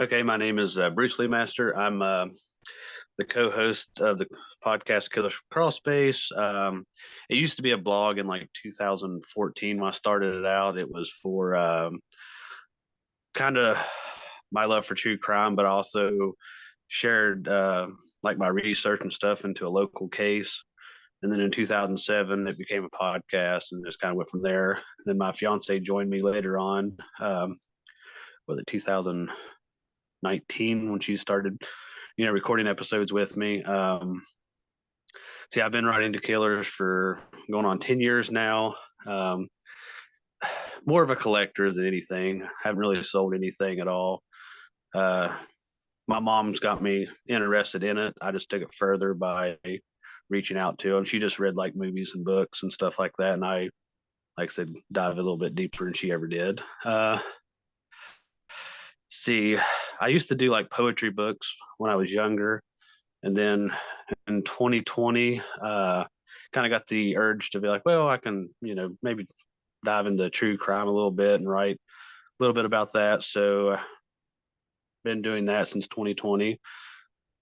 Okay, my name is Bruce LeMaster. I'm the co-host of the podcast Killers Crawlspace. It used to be a blog in like 2014 when I started it out. It was for kind of my love for true crime, but also shared like my research and stuff into a local case. And then in 2007, it became a podcast and just kind of went from there. And then my fiance joined me later on, with it 2019 when she started, recording episodes with me. See, I've been writing to Killers for going on 10 years now. Um, More of a collector than anything. Haven't really sold anything at all. Uh, my mom's got me interested in it. I just took it further by reaching out to her. She just read like movies and books and stuff like that. And I, like I said, dive a little bit deeper than she ever did. See, I used to do like poetry books when I was younger. And then in 2020, kind of got the urge to be like, well, I can, maybe dive into true crime a little bit and write a little bit about that. So been doing that since 2020,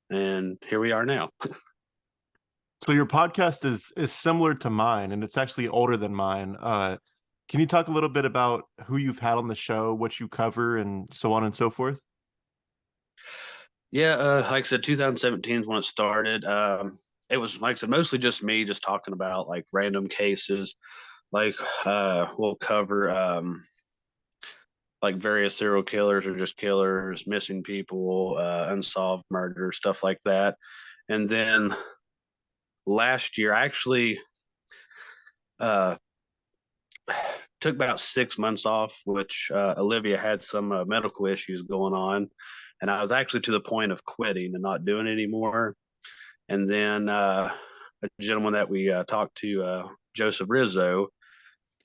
and here we are now. So your podcast is similar to mine, and it's actually older than mine. Can you talk a little bit about who you've had on the show, what you cover, and so on and so forth? Yeah, like I said, 2017 is when it started. It was like I said, mostly just me, just talking about like random cases. Like we'll cover like various serial killers or just killers, missing people, unsolved murder, stuff like that. And then last year, I actually uh, took about 6 months off, which Olivia had some medical issues going on. And I was actually to the point of quitting and not doing it anymore. And then a gentleman that we talked to, Joseph Rizzo,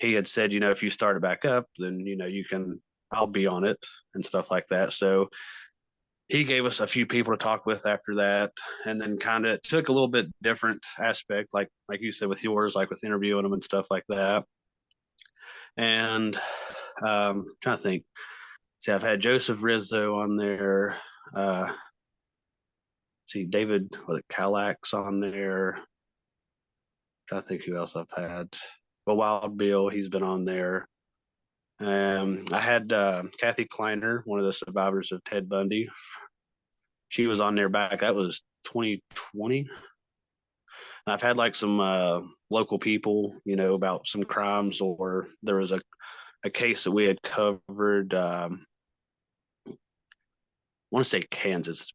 he had said, if you start it back up, then, you can, I'll be on it and stuff like that. So he gave us a few people to talk with after that, and then kind of took a little bit different aspect, like you said with yours, like with interviewing them and stuff like that. And trying to think. See, I've had Joseph Rizzo on there. See, David was it Calax on there. Trying to think who else I've had. Well, Wild Bill, he's been on there. I had Kathy Kleiner, one of the survivors of Ted Bundy. She was on there back. That was 2020. I've had like some local people, about some crimes, or there was a case that we had covered. I want to say Kansas. It's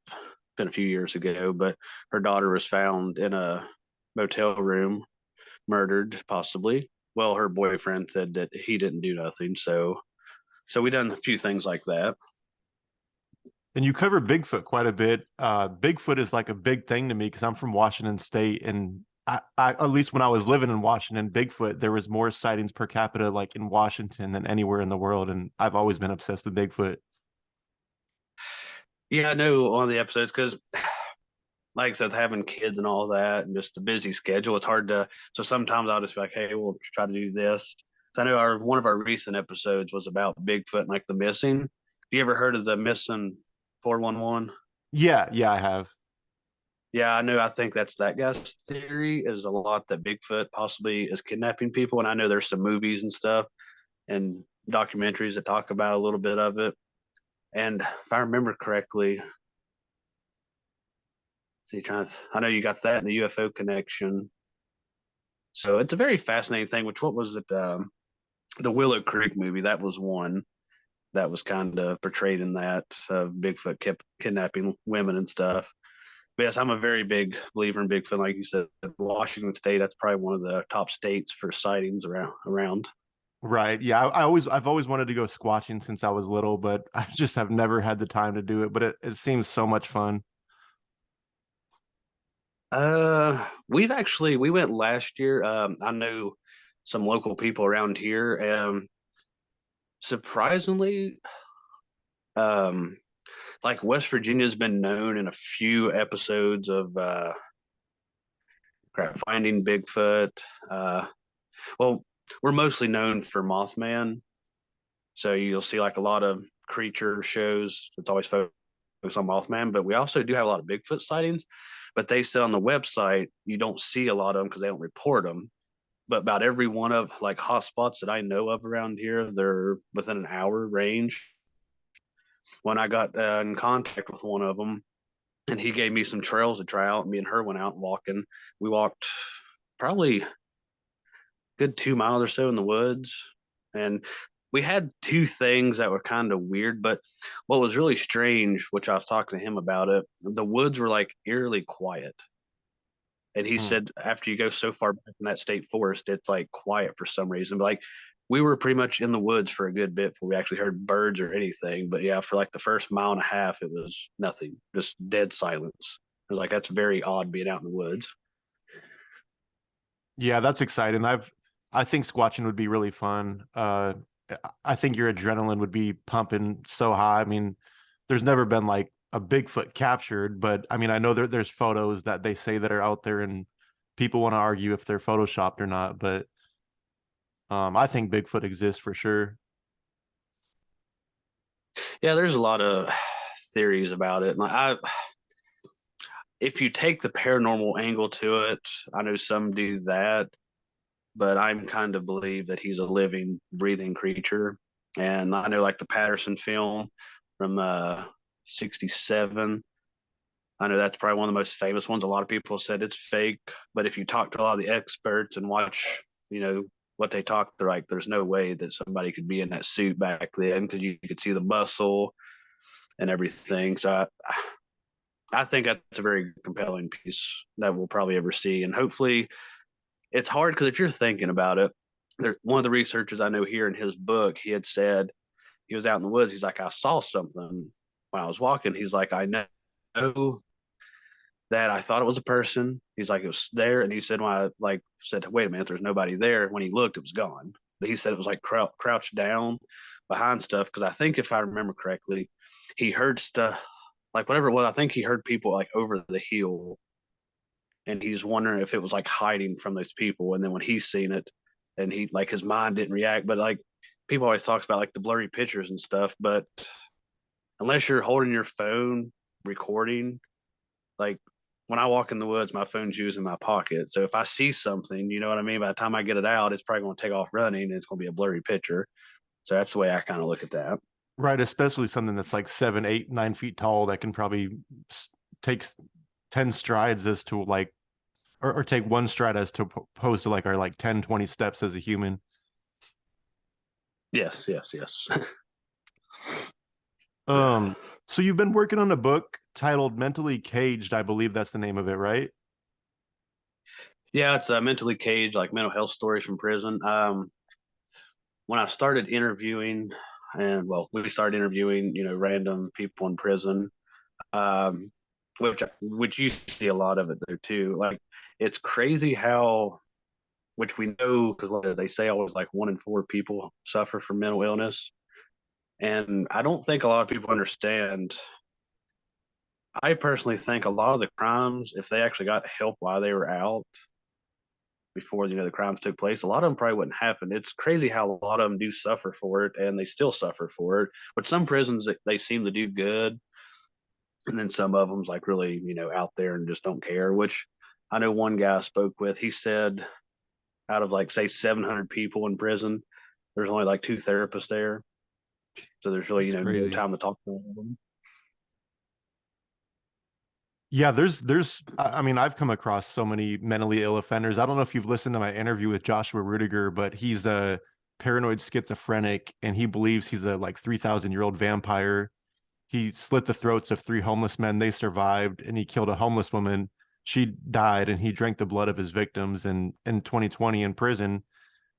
been a few years ago, but her daughter was found in a motel room, murdered, possibly. Well, her boyfriend said that he didn't do nothing, so we done a few things like that. And you cover Bigfoot quite a bit. Bigfoot is like a big thing to me because I'm from Washington State, and at least when I was living in Washington, Bigfoot, there was more sightings per capita like in Washington than anywhere in the world, and I've always been obsessed with Bigfoot. Yeah, I know on the episodes because, like I said, having kids and all that, and just a busy schedule, it's hard to. So sometimes I'll just be like, "Hey, we'll try to do this." So I know one of our recent episodes was about Bigfoot and like the missing. Have you ever heard of the missing 411? Yeah, yeah, I have. Yeah, I know. I think that's that guy's theory is a lot that Bigfoot possibly is kidnapping people, and I know there's some movies and stuff and documentaries that talk about a little bit of it. And if I remember correctly, see, I know you got that in the UFO connection. So it's a very fascinating thing. Which what was it? The Willow Creek movie. That was one that was kind of portrayed in that Bigfoot kept kidnapping women and stuff. But yes, I'm a very big believer in Bigfoot. Like you said, Washington State. That's probably one of the top states for sightings around. Right. Yeah. I've always wanted to go squatching since I was little, but I just have never had the time to do it. But it seems so much fun. We went last year. I know some local people around here. Surprisingly, um, like West Virginia's been known in a few episodes of finding Bigfoot. Well, we're mostly known for Mothman, so you'll see like a lot of creature shows. It's always focused focus on Mothman, but we also do have a lot of Bigfoot sightings. But they say on the website you don't see a lot of them because they don't report them. But about every one of like hot spots that I know of around here, they're within an hour range. When I got in contact with one of them, and he gave me some trails to try out, and me and her went out walking. We walked probably good 2 miles or so in the woods, and we had two things that were kind of weird. But what was really strange, which I was talking to him about it, the woods were like eerily quiet. And he Hmm. said after you go so far back in that state forest, it's like quiet for some reason. But like we were pretty much in the woods for a good bit before we actually heard birds or anything. But yeah, for like the first mile and a half, it was nothing, just dead silence. I was like, that's very odd being out in the woods. Yeah, that's exciting. I think squatching would be really fun. I think your adrenaline would be pumping so high. I mean, there's never been like a Bigfoot captured, but I mean, I know there's photos that they say that are out there, and people want to argue if they're photoshopped or not, but I think Bigfoot exists for sure. Yeah, there's a lot of theories about it. And if you take the paranormal angle to it, I know some do that, but I'm kind of believe that he's a living, breathing creature. And I know like the Patterson film from '67. I know that's probably one of the most famous ones. A lot of people said it's fake, but if you talk to a lot of the experts and watch, what they talk, they're like, there's no way that somebody could be in that suit back then because you could see the muscle and everything. So I think that's a very compelling piece that we'll probably ever see. And hopefully it's hard because if you're thinking about it, one of the researchers I know here in his book, he had said he was out in the woods. He's like, I saw something when I was walking. He's like, I know that I thought it was a person. He's like, it was there. And he said, when I like said, wait a minute, there's nobody there. When he looked, it was gone. But he said it was like crouched down behind stuff. Cause I think if I remember correctly, he heard stuff like whatever it was. I think he heard people like over the hill, and he's wondering if it was like hiding from those people. And then when he's seen it, and he like his mind didn't react, but like people always talks about like the blurry pictures and stuff. But unless you're holding your phone recording, like when I walk in the woods, my phone's used in my pocket. So if I see something, you know what I mean? By the time I get it out, it's probably going to take off running and it's going to be a blurry picture. So that's the way I kind of look at that. Right, especially something that's like 7, 8, 9 feet tall that can probably takes 10 strides as to like, or take one stride as to opposed to like our like 10, 20 steps as a human. Yes, yes, yes. Yeah. Um, so you've been working on a book titled Mentally Caged, I believe that's the name of it, right? Yeah, it's a mentally caged, like mental health stories from prison. When I started interviewing, and well, we started interviewing, random people in prison, um, which you see a lot of it there too. Like it's crazy how, which we know because they say always like 1 in 4 people suffer from mental illness, and I don't think a lot of people understand. I personally think a lot of the crimes, if they actually got help while they were out before the crimes took place, a lot of them probably wouldn't happen. It's crazy how a lot of them do suffer for it, and they still suffer for it. But some prisons they seem to do good, and then some of them's like really out there and just don't care. Which I know one guy I spoke with, he said out of like say 700 people in prison, there's only like 2 therapists there, so there's really It's no crazy. time to talk to them. Yeah, I mean, I've come across so many mentally ill offenders. I don't know if you've listened to my interview with Joshua Rudiger, but he's a paranoid schizophrenic and he believes he's a like 3,000-year-old vampire. He slit the throats of 3 homeless men. They survived, and he killed a homeless woman. She died, and he drank the blood of his victims. And in 2020 in prison,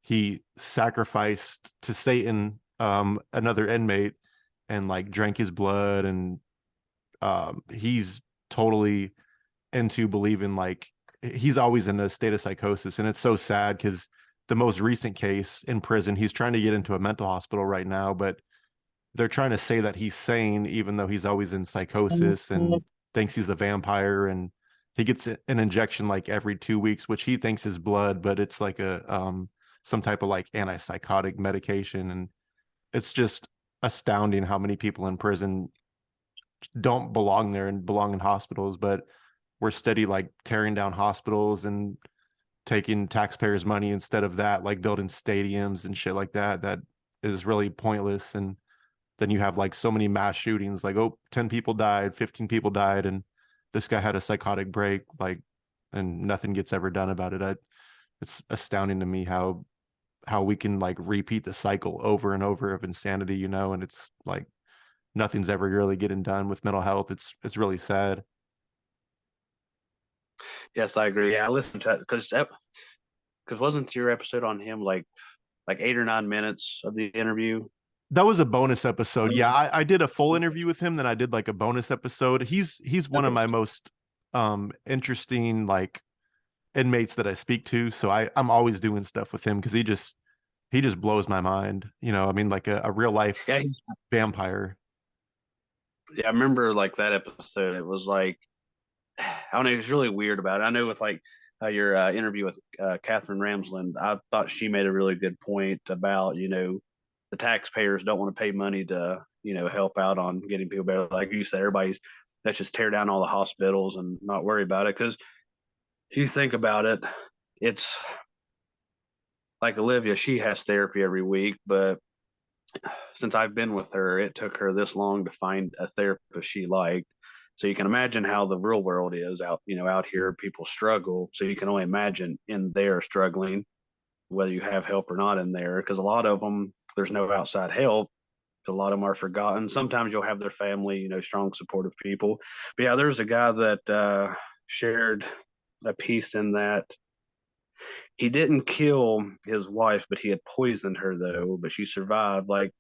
he sacrificed to Satan another inmate and like drank his blood. And he's totally into believing like he's always in a state of psychosis. And it's so sad because the most recent case in prison, he's trying to get into a mental hospital right now, but they're trying to say that he's sane even though he's always in psychosis and thinks he's a vampire. And he gets an injection like every 2 weeks, which he thinks is blood, but it's like a some type of like antipsychotic medication. And it's just astounding how many people in prison don't belong there and belong in hospitals, but we're steady like tearing down hospitals and taking taxpayers' money instead of that, like building stadiums and shit like that. That is really pointless. And then you have like so many mass shootings, like, oh, 10 people died, 15 people died, and this guy had a psychotic break, like, and nothing gets ever done about it. It's astounding to me how we can like repeat the cycle over and over of insanity, you know, and it's like nothing's ever really getting done with mental health. It's really sad. Yes, I agree. Yeah, I listened to it because wasn't your episode on him like 8 or 9 minutes of the interview? That was a bonus episode. Yeah, I did a full interview with him, then I did like a bonus episode. He's one of Okay. my most interesting like inmates that I speak to. So I'm always doing stuff with him because he just blows my mind. You know, I mean like a real life Yeah, vampire. yeah, I remember like that episode. It was like I don't know. It was really weird about it. I know with like your interview with Catherine Ramsland, I thought she made a really good point about the taxpayers don't want to pay money to help out on getting people better. Like you said, everybody's let's just tear down all the hospitals and not worry about it. Because if you think about it, it's like Olivia, she has therapy every week, but since I've been with her, it took her this long to find a therapist she liked. So you can imagine how the real world is out here. People struggle. So you can only imagine in there struggling, whether you have help or not in there, because a lot of them, there's no outside help. A lot of them are forgotten. Sometimes you'll have their family, strong, supportive people. But yeah, there's a guy that shared a piece in that he didn't kill his wife, but he had poisoned her though, but she survived. Like,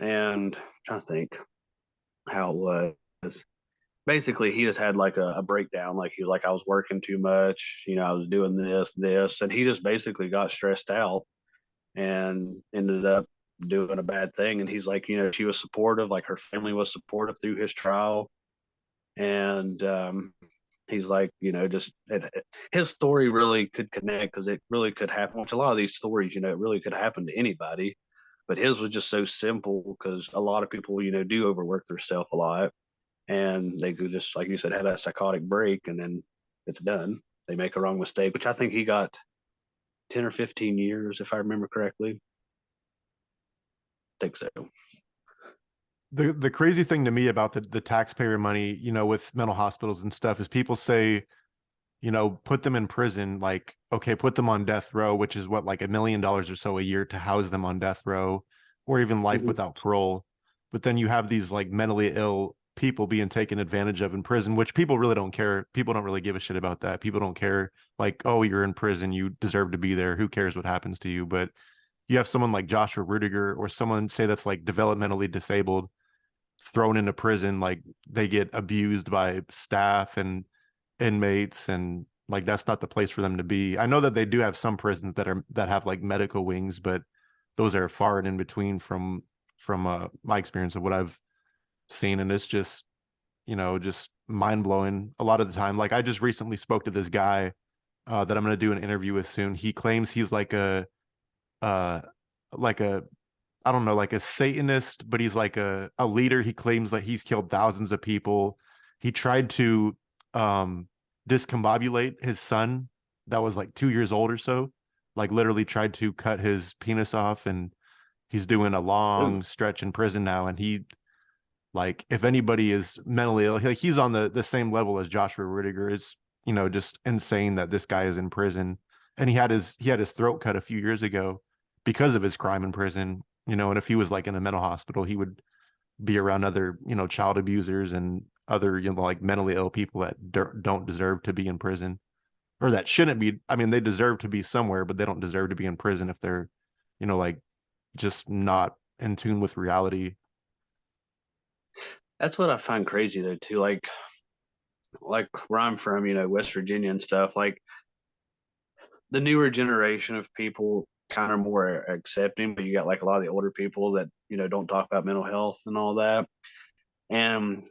and I'm trying to think how it was. Basically, he just had like a breakdown. Like he was like, I was working too much. I was doing this, and he just basically got stressed out and ended up doing a bad thing. And he's like, she was supportive, like her family was supportive through his trial, and he's like, his story really could connect because it really could happen. Which a lot of these stories, it really could happen to anybody. But his was just so simple because a lot of people, do overwork themselves a lot and they could just, like you said, have that psychotic break and then it's done. They make a wrong mistake, which I think he got 10 or 15 years, if I remember correctly. I think so. The crazy thing to me about the taxpayer money, you know, with mental hospitals and stuff is people say, you know, put them in prison, like, okay, put them on death row, which is what, like $1 million or so a year to house them on death row, or even life Mm-hmm. without parole. But then you have these like mentally ill people being taken advantage of in prison, which people really don't care. People don't really give a shit about that. People don't care, like, oh, you're in prison, you deserve to be there. Who cares what happens to you? But you have someone like Joshua Rudiger or someone say that's like developmentally disabled thrown into prison, like they get abused by staff and inmates, and like that's not the place for them to be. I know that they do have some prisons that have like medical wings, but those are far and in between from my experience of what I've seen, and it's just, you know, just mind blowing a lot of the time. Like I just recently spoke to this guy that I'm going to do an interview with soon. He claims he's uh like a I don't know, like a Satanist, but he's like a leader. He claims that he's killed thousands of people. He tried to um discombobulate his son that was like 2 years old or so, like literally tried to cut his penis off, and he's doing a Ooh. long stretch in prison now. And he, like, if anybody is mentally ill, like he's on the same level as Joshua Rudiger. Is, you know, just insane that this guy is in prison. And he had his throat cut a few years ago because of his crime in prison. You know, and if he was like in a mental hospital, he would be around other, you know, child abusers and other, you know, like mentally ill people that don't deserve to be in prison, or that shouldn't be. I mean, they deserve to be somewhere, but they don't deserve to be in prison if they're, you know, like just not in tune with reality. That's what I find crazy though too. Like where I'm from, West Virginia and stuff. Like the newer generation of people kind of more accepting, but you got like a lot of the older people that don't talk about mental health and all that. And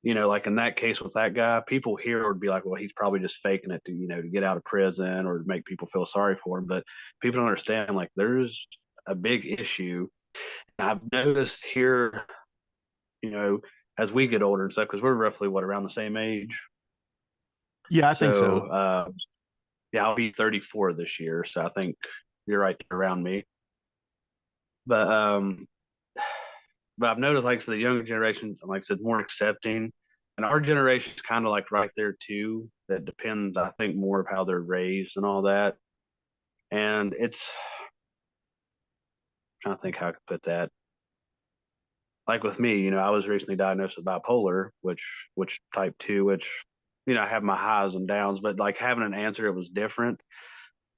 like in that case with that guy, people here would be like, well, he's probably just faking it to get out of prison or to make people feel sorry for him. But people don't understand, like, there's a big issue. I've noticed here, you know, as we get older and stuff, because we're roughly around the same age. Yeah, I think So so. yeah, I'll be 34 this year, so I think you're right there around me. But but I've noticed, like, so the younger generation, like I said, more accepting, and our generation's kind of like right there too. That depends, I think, more of how they're raised and all that. And it's I'm trying to think how I could put that. Like with me, I was recently diagnosed with bipolar, which type two, which I have my highs and downs, but like having an answer, it was different.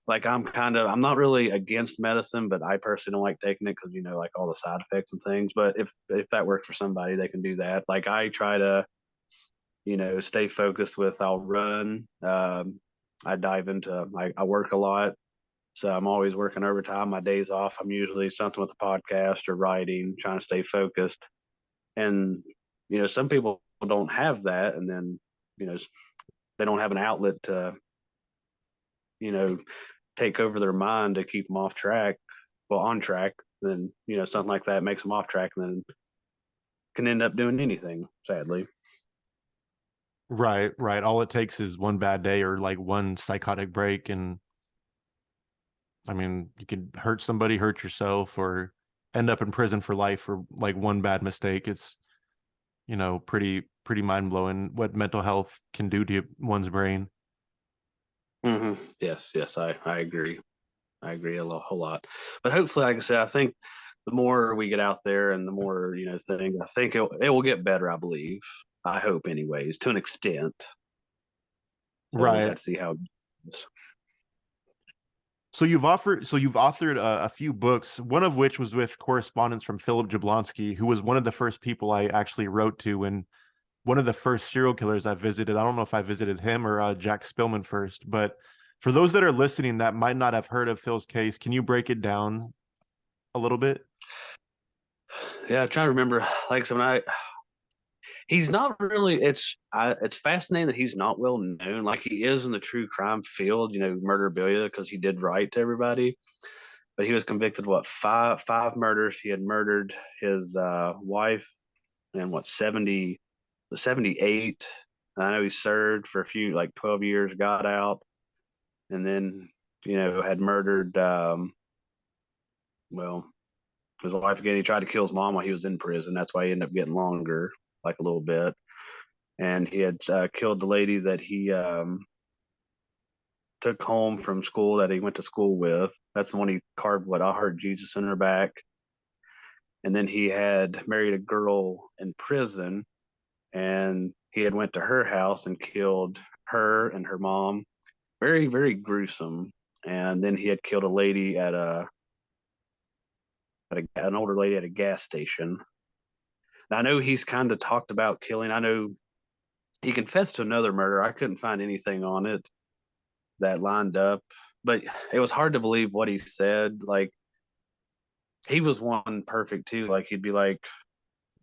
Like I'm not really against medicine, but I personally don't like taking it because like all the side effects and things. But if that works for somebody, they can do that. Like I try to stay focused with. I'll run. I dive into. I work a lot, so I'm always working overtime. My days off, I'm usually something with a podcast or writing, trying to stay focused. And some people don't have that, and then you know they don't have an outlet to you know take over their mind to keep them off track, well, on track. Then something like that makes them off track, and then can end up doing anything, sadly. Right, right. All it takes is one bad day or like one psychotic break, and I mean, you could hurt somebody, hurt yourself, or end up in prison for life for like one bad mistake. It's, pretty mind blowing what mental health can do to one's brain. Yes, yes, I agree. I agree whole lot. But hopefully, like I said, I think the more we get out there and the more thing, I think it will get better. I believe. I hope, anyways, to an extent. So we'll just Right. have to see how it goes. So you've authored a few books, one of which was with correspondence from Philip Jablonski, who was one of the first people I actually wrote to, and one of the first serial killers I visited. I don't know if I visited him or Jack Spillman first, but for those that are listening that might not have heard of Phil's case, can you break it down a little bit? Yeah, I'm trying to remember. Like, so when he's not really. It's fascinating that he's not well known. Like he is in the true crime field, murderabilia, because he did write to everybody. But he was convicted of what, five murders. He had murdered his wife and what, 78. I know he served for a few, like 12 years, got out, and then had murdered well, his wife again. He tried to kill his mom while he was in prison. That's why he ended up getting longer, like a little bit. And he had killed the lady that he took home from school, that he went to school with. That's the one he carved, what, I heard Jesus in her back. And then he had married a girl in prison, and he had went to her house and killed her and her mom. Very, very gruesome. And then he had killed a lady an older lady at a gas station. Now, I know he's kind of talked about killing. I know he confessed to another murder. I couldn't find anything on it that lined up, but it was hard to believe what he said. Like he was one perfect too. Like he'd be like,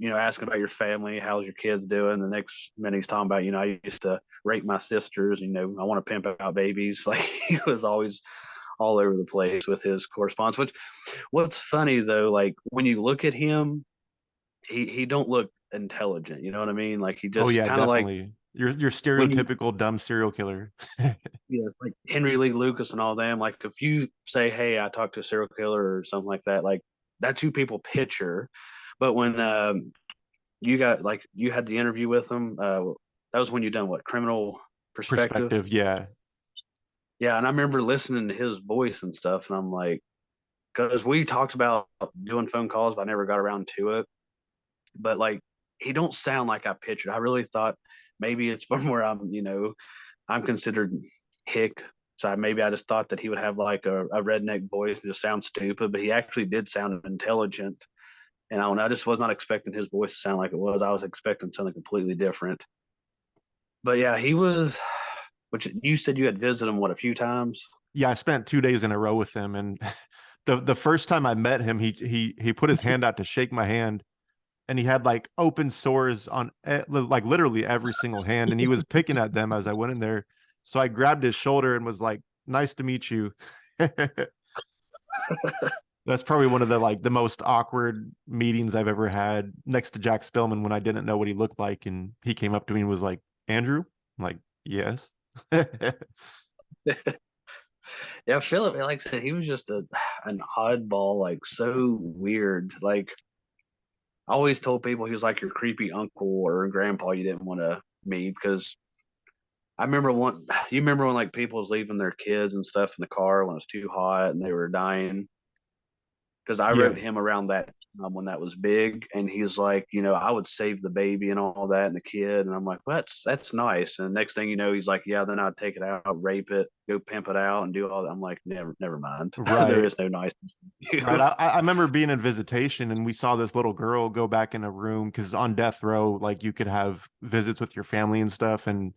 asking about your family, how's your kids doing? The next minute he's talking about, I used to rape my sisters. I want to pimp out babies. Like he was always all over the place with his correspondence. Which, what's funny though, like when you look at him, he don't look intelligent. You know what I mean? Like he Oh just yeah, kind of like definitely. Your when you stereotypical dumb serial killer. like Henry Lee Lucas and all them. Like if you say, "Hey, I talked to a serial killer" or something like that, like that's who people picture. But when you had the interview with him, that was when you done what, Criminal Perspective? Perspective, yeah. Yeah, and I remember listening to his voice and stuff, and I'm like, because we talked about doing phone calls, but I never got around to it. But like, he don't sound like I pictured. I really thought maybe it's from where I'm considered hick. So maybe I just thought that he would have like a redneck voice and just sound stupid, but he actually did sound intelligent. And I don't know, I just was not expecting his voice to sound like it was. I was expecting something completely different. But yeah, he was, which you said you had visited him, what, a few times? Yeah, I spent 2 days in a row with him, and the first time I met him, he put his hand out to shake my hand, and he had like open sores on like literally every single hand, and he was picking at them as I went in there. So I grabbed his shoulder and was like, "Nice to meet you." That's probably one of the like the most awkward meetings I've ever had next to Jack Spillman when I didn't know what he looked like and he came up to me and was like, Andrew? I'm like, yes. Yeah, Philip, like I said, he was just an oddball, like so weird. Like I always told people he was like your creepy uncle or grandpa you didn't want to meet because I remember one. You remember when like people was leaving their kids and stuff in the car when it was too hot and they were dying because I Yeah. wrote him around that when that was big, and he's like, I would save the baby and all that and the kid, and I'm like, well, that's nice. And next thing you know, he's like, yeah, then I'd take it out, rape it, go pimp it out, and do all that. I'm like, never mind. There Right. is no niceness. Right. I remember being in visitation and we saw this little girl go back in a room because on death row, like you could have visits with your family and stuff and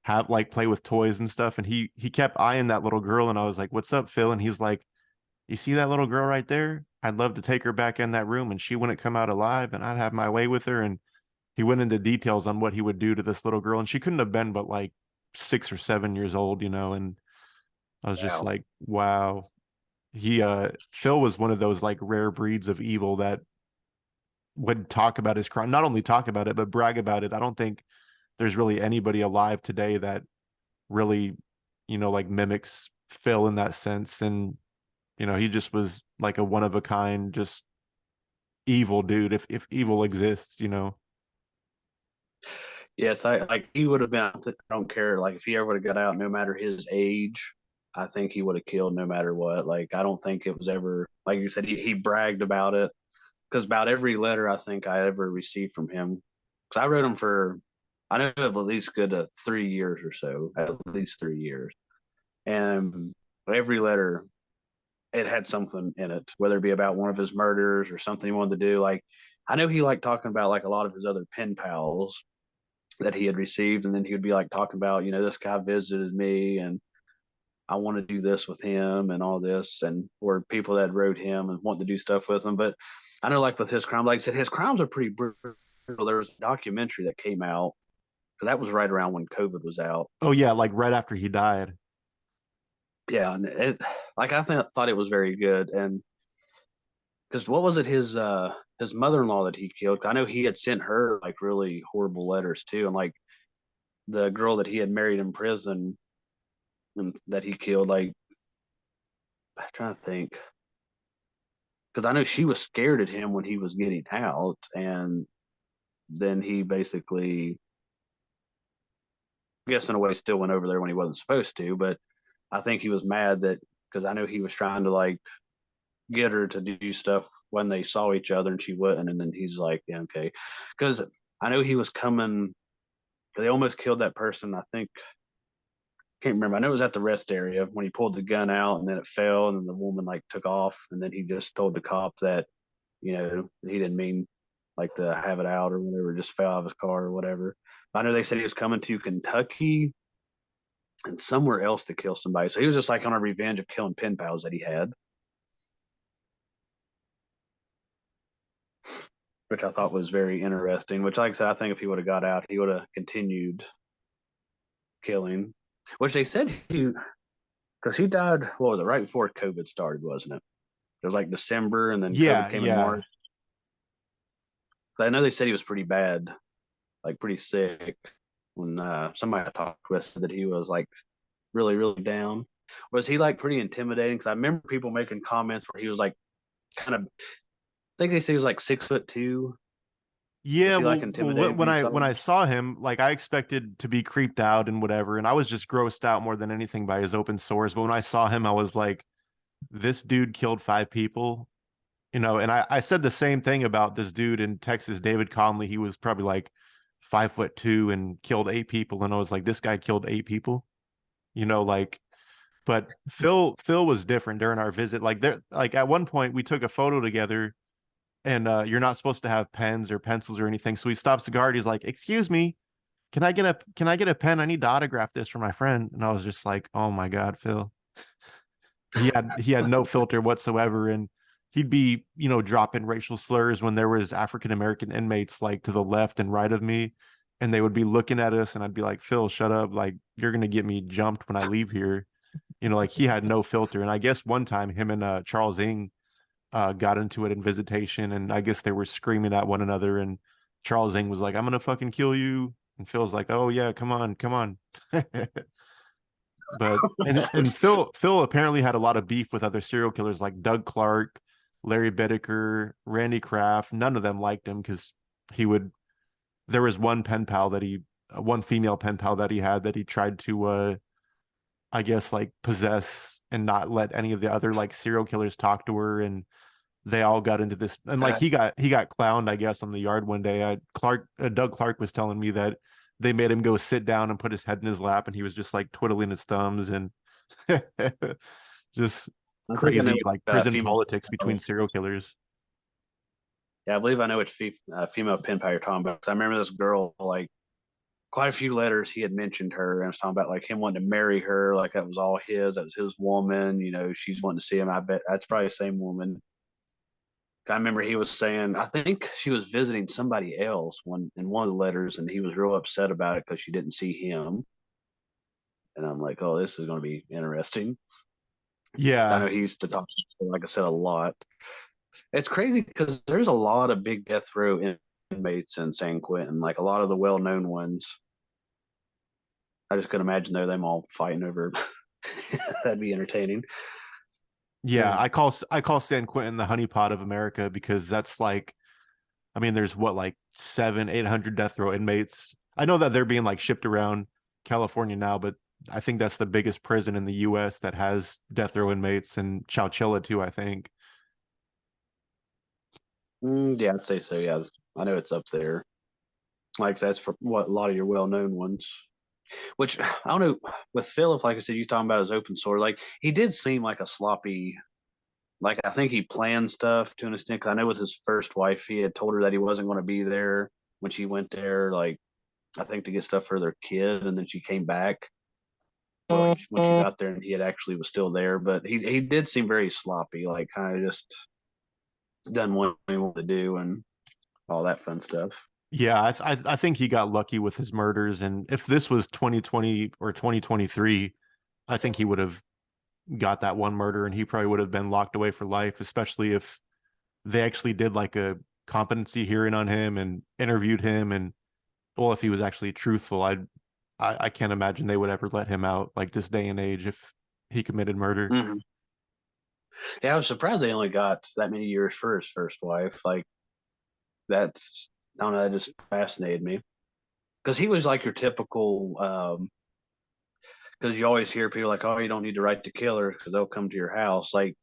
have like play with toys and stuff. And he kept eyeing that little girl and I was like, what's up, Phil? And he's like, you see that little girl right there? I'd love to take her back in that room and she wouldn't come out alive and I'd have my way with her. And he went into details on what he would do to this little girl. And she couldn't have been but like 6 or 7 years old, and I was just Wow. like, wow. Phil was one of those like rare breeds of evil that would talk about his crime, not only talk about it, but brag about it. I don't think there's really anybody alive today that really, like mimics Phil in that sense. And, he just was like a one of a kind, just evil dude, if evil exists. Yes, I like he would have been. I don't care. Like if he ever would have got out, no matter his age, I think he would have killed no matter what. Like I don't think it was ever like you said. He bragged about it because about every letter I think I ever received from him, because I wrote him for I know of at least good 3 years or so, at least 3 years, and every letter it had something in it, whether it be about one of his murders or something he wanted to do. Like I know he liked talking about like a lot of his other pen pals that he had received, and then he would be like talking about, this guy visited me and I want to do this with him and all this, and or people that wrote him and want to do stuff with him. But I know, like with his crime, like I said, his crimes are pretty brutal. There was a documentary that came out because that was right around when COVID was out. Oh yeah, like right after he died. Yeah, and like thought it was very good, and because what was it his mother-in-law that he killed? I know he had sent her like really horrible letters too, and like the girl that he had married in prison and that he killed, like I'm trying to think because I know she was scared at him when he was getting out, and then he basically, I guess in a way, still went over there when he wasn't supposed to. But I think he was mad that because I know he was trying to like get her to do stuff when they saw each other and she wouldn't, and then he's like, yeah, okay, because I know he was coming. They almost killed that person. I think can't remember. I know it was at the rest area when he pulled the gun out and then it fell and then the woman like took off and then he just told the cop that he didn't mean like to have it out or whatever, just fell out of his car or whatever. I know they said he was coming to Kentucky and somewhere else to kill somebody. So he was just like on a revenge of killing pen pals that he had, which I thought was very interesting. Which, like I said, I think if he would have got out, he would have continued killing. Which they said because he died, what was it, right before COVID started, wasn't it? It was like December and then COVID Yeah, came in yeah. March. I know they said he was pretty bad, like pretty sick. When somebody I talked with said that he was like really, really down. Was he like pretty intimidating? Because I remember people making comments where he was like kind of. I think they say he was like 6'2". Was Yeah, he like well, intimidating when when you I saw when I him? saw him, like I expected to be creeped out and whatever, and I was just grossed out more than anything by his open sores. But when I saw him, I was like, this dude killed 5 people, and I said the same thing about this dude in Texas, David Conley. He was probably like 5'2" and killed 8 people, and I was like, this guy killed 8 people, like. But Phil was different during our visit. Like there, like at one point we took a photo together and you're not supposed to have pens or pencils or anything. So he stops the guard. He's like, "Excuse me, can I get a pen? I need to autograph this for my friend." And I was just like, "Oh my God, Phil." He had no filter whatsoever, and he'd be dropping racial slurs when there was African American inmates like to the left and right of me, and they would be looking at us, and I'd be like, "Phil, shut up! Like you're gonna get me jumped when I leave here." Like he had no filter. And I guess one time him and Charles Ng got into it in visitation, and I guess they were screaming at one another, and Charles Ng was like, "I'm gonna fucking kill you," and Phil's like, "Oh yeah, come on, come on." But and Phil apparently had a lot of beef with other serial killers like Doug Clark, Larry Bittaker, Randy Kraft. None of them liked him because he would. There was one pen pal that he, one female pen pal that he had that he tried to, I guess, like possess and not let any of the other like serial killers talk to her, and they all got into this. And like Uh, he got clowned, I guess, on the yard one day. Doug Clark was telling me that they made him go sit down and put his head in his lap, and he was just like twiddling his thumbs and just I think I know crazy like prison female. politics between serial killers. Yeah, I believe I know which female pen pal you're talking about. 'Cause I remember this girl, like quite a few letters he had mentioned her and was talking about like him wanting to marry her, like that was all his, that was his woman. She's wanting to see him. I bet that's probably the same woman. I remember he was saying, I think she was visiting somebody else in one of the letters, and he was real upset about it because she didn't see him. And I'm like, oh, this is going to be interesting. I Yeah, know he used to talk, like I said, a lot. It's crazy because there's a lot of big death row inmates in San Quentin, like a lot of the well-known ones. I just could imagine them all fighting over. That'd be entertaining. yeah. I call San Quentin the honeypot of America because that's like, I mean, there's what, like 700-800 death row inmates. I know that they're being like shipped around California now, but I think that's the biggest prison in the U.S. that has death row inmates, and Chowchilla too, I think. Yeah, I'd say so. Yeah, I know it's up there. Like that's for what a lot of your well-known ones. Which I don't know with Philip, like I said, you talking about his open source. Like he did seem like a sloppy. Like I think he planned stuff to an extent. 'Cause I know with his first wife, he had told her that he wasn't going to be there when she went there. Like I think to get stuff for their kid, and then she came back. Well, like, when she got there, and he had actually was still there, but he did seem very sloppy. Like kind of just done what he wanted to do and all that fun stuff. Yeah, I think he got lucky with his murders, and if this was 2020 or 2023, I think he would have got that one murder, and he probably would have been locked away for life, especially if they actually did like a competency hearing on him and interviewed him, and well, if he was actually truthful, I can't imagine they would ever let him out like this day and age if he committed murder. Mm-hmm. Yeah, I was surprised they only got that many years for his first wife. Like that's I don't know, that just fascinated me because he was like your typical. Because you always hear people like, "Oh, you don't need to write to killers because they'll come to your house." Like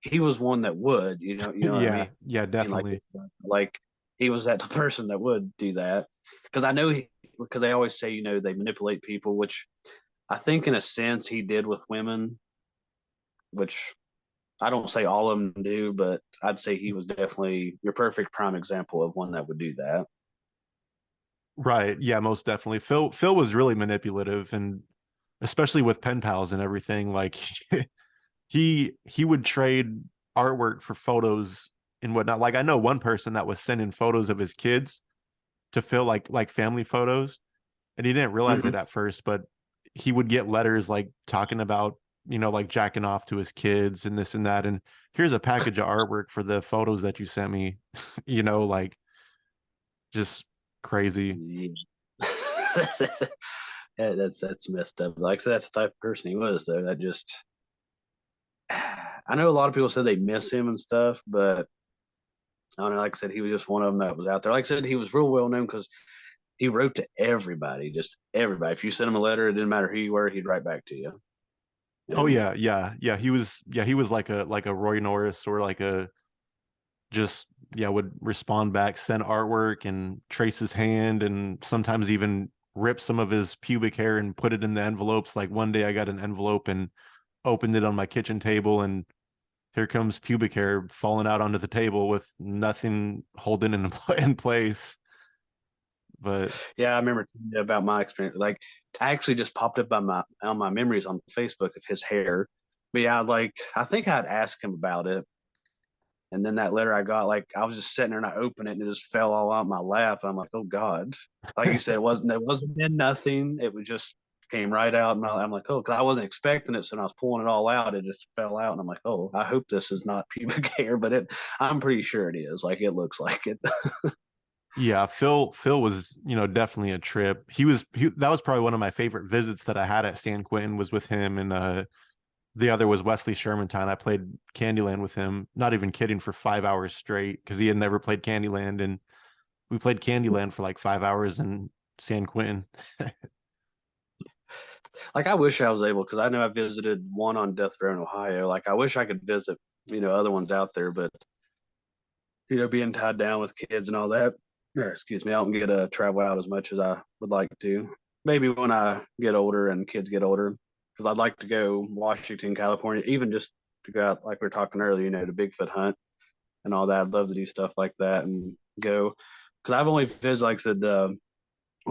he was one that would, you know what I Yeah, mean? yeah, Like, definitely. like he was that person that would do that because I know because they always say, they manipulate people, which I think in a sense he did with women, which I don't say all of them do, but I'd say he was definitely your perfect prime example of one that would do that. Right. Yeah, most definitely. Phil was really manipulative, and especially with pen pals and everything. Like he would trade artwork for photos and whatnot. Like I know one person that was sending photos of his kids to Phil, like family photos, and he didn't realize Mm-hmm. it at first, but he would get letters like talking about, like jacking off to his kids and this and that. And here's a package of artwork for the photos that you sent me, like just crazy. Yeah. Yeah, that's messed up. Like I said, that's the type of person he was, though. That just, I know a lot of people said they miss him and stuff, but I don't know. Like I said, he was just one of them that was out there. Like I said, he was real well known because he wrote to everybody, just everybody. If you sent him a letter, it didn't matter who you were, he'd write back to you. Oh And yeah, yeah, yeah. He was like a Roy Norris, or like a just, yeah, would respond back, send artwork and trace his hand, and sometimes even rip some of his pubic hair and put it in the envelopes. Like one day I got an envelope and opened it on my kitchen table, and here comes pubic hair falling out onto the table with nothing holding in place. But yeah, I remember telling you about my experience. Like, I actually just popped up on my memories on Facebook of his hair. But yeah, like I think I'd ask him about it. And then that letter I got, like I was just sitting there and I opened it and it just fell all out my lap. I'm like, oh God. Like you said, it wasn't been nothing. It was just came right out, and I'm like, oh, because I wasn't expecting it, so when I was pulling it all out, it just fell out, and I'm like, oh, I hope this is not pubic hair, but I'm pretty sure it is. Like it looks like it. Yeah, Phil was, definitely a trip. That was probably one of my favorite visits that I had at San Quentin was with him, and the other was Wesley Shermantown. I played Candyland with him, not even kidding, for 5 hours straight because he had never played Candyland, and we played Candyland for like 5 hours in San Quentin. Like I wish I was able, because I know I visited one on Death Row in Ohio. Like I wish I could visit, other ones out there, but being tied down with kids and all that. Or, excuse me, I don't get to travel out as much as I would like to. Maybe when I get older and kids get older, because I'd like to go Washington, California, even just to go out, like we were talking earlier, to Bigfoot hunt and all that. I'd love to do stuff like that and go. Because I've only visited, like I said, well,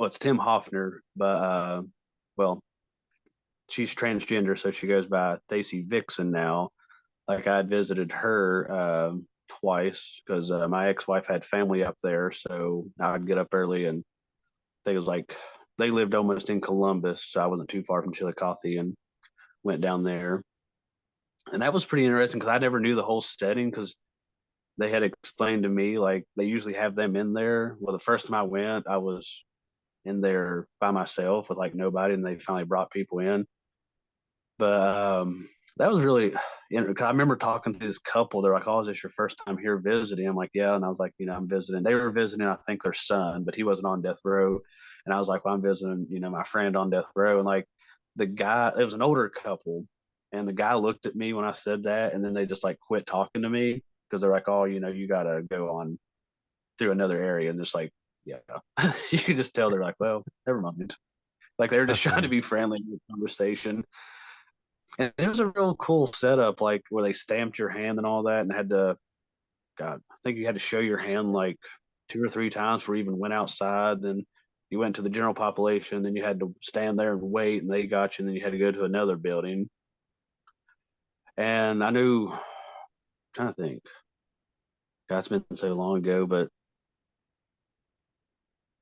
it's Tim Hoffner, but well, she's transgender, so she goes by Stacy Vixen now. Like I had visited her twice because my ex-wife had family up there, so I'd get up early, and I think it was like they lived almost in Columbus, so I wasn't too far from Chillicothe, and went down there, and that was pretty interesting because I never knew the whole setting because they had explained to me like they usually have them in there. Well, the first time I went, I was in there by myself with like nobody, and they finally brought people in. But that was really, cause I remember talking to this couple. They're like, "Oh, is this your first time here visiting?" I'm like, "Yeah," and I was like, "I'm visiting." They were visiting, I think, their son, but he wasn't on death row. And I was like, "Well, I'm visiting, my friend on death row." And like the guy, it was an older couple, and the guy looked at me when I said that, and then they just like quit talking to me because they're like, "Oh, you gotta go on through another area," and just like, yeah, you could just tell they're like, "Well, never mind." Like they were just That's trying to funny. be friendly in the conversation. And it was a real cool setup, like where they stamped your hand and all that, and had to, God, I think you had to show your hand like 2 or 3 times before you even went outside. Then you went to the general population, then you had to stand there and wait, and they got you, and then you had to go to another building. And I knew, I'm trying to think, God, it's been so long ago, but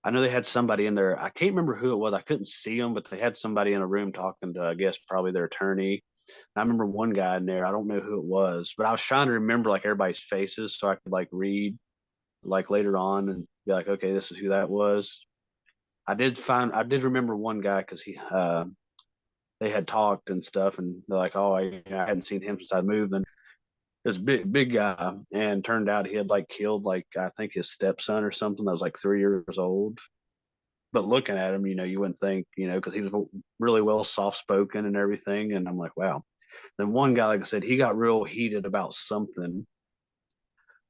I know they had somebody in there. I can't remember who it was. I couldn't see them, but they had somebody in a room talking to, I guess, probably their attorney. And I remember one guy in there. I don't know who it was, but I was trying to remember like everybody's faces so I could like read like later on and be like, okay, this is who that was. I did remember one guy because they had talked and stuff, and they're like, oh, I hadn't seen him since I moved, and this big guy, and turned out he had like killed like I think his stepson or something that was like 3 years old. But looking at him, you wouldn't think, because he was really well soft spoken and everything. And I'm like, wow. Then one guy, like I said, he got real heated about something.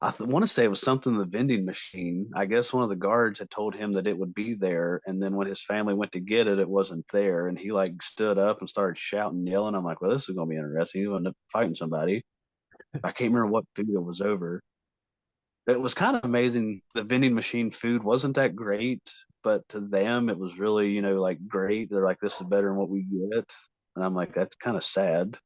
Want to say it was something in the vending machine. I guess one of the guards had told him that it would be there, and then when his family went to get it, it wasn't there, and he like stood up and started shouting, and yelling. I'm like, well, this is gonna be interesting. He ended up fighting somebody. I can't remember what food it was over. It was kind of amazing. The vending machine food wasn't that great, but to them it was really, like great. They're like, this is better than what we get. And I'm like, that's kind of sad.